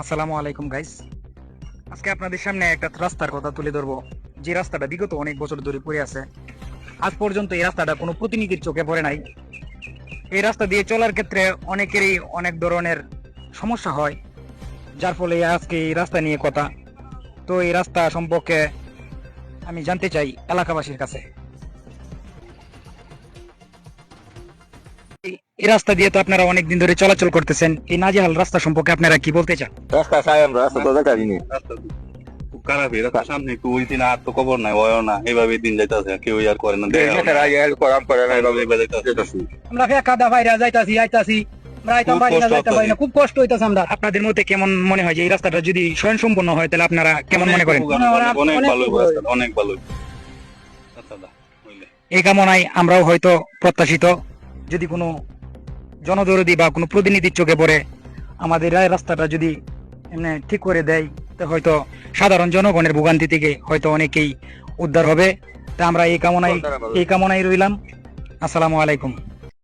আসসালামু আলাইকুম গাইস। আজকে আপনাদের সামনে একটা রাস্তার কথা তুলে ধরবো, যে রাস্তাটা বিগত অনেক বছর ধরে পড়ে আছে। আজ পর্যন্ত এই রাস্তাটা কোনো প্রতিনিধির চোখে পড়ে নাই। এই রাস্তা দিয়ে চলার ক্ষেত্রে অনেকেরই অনেক ধরনের সমস্যা হয়, যার ফলে আজকে এই রাস্তা নিয়ে কথা। তো এই রাস্তা সম্পর্কে আমি জানতে চাই এলাকাবাসীর কাছে। এই রাস্তা দিয়ে তো আপনারা অনেক দিন ধরে চলাচল করতেছেন, এই নাজেহাল রাস্তা সম্পর্কে আপনারা কি বলতে চান? রাস্তা চাই আমরা, রাস্তা তো দেখাই নি। রাস্তা খুব খারাপ, এই রাস্তা সামনে একটু উইতি না, আর তো খবর নাই, হয় না, এইভাবে দিন যাইতেছে, কেউ আর করে না, দেখা হয় না। করাম করে না, এইভাবে যাইতাছে। আমরা কাদা বাইরে যাইতাছি আইতাছি, খুব কষ্ট হইতাছে। খুব কষ্ট হইতাছে। আমরা আপনাদের মতে কেমন মনে হয় যে এই রাস্তাটা যদি স্বয়ংসম্পূর্ণ হয় তাহলে আপনারা কেমন মনে করেন? অনেক ভালো রাস্তা, অনেক ভালো রাস্তাটা হইলে। এই কামনায় আমরাও হয়তো প্রত্যাশিত, যদি কোনো জনদরদি বা কোনো প্রতিনিধির চোখে পড়ে আমাদের এই রাস্তাটা যদি এমনি ঠিক করে দেয়, তো হয়তো সাধারণ জনগণের ভোগান্তি থেকে হয়তো অনেকেই উদ্ধার হবে। তা আমরা এই কামনায় রইলাম। আসসালামু আলাইকুম।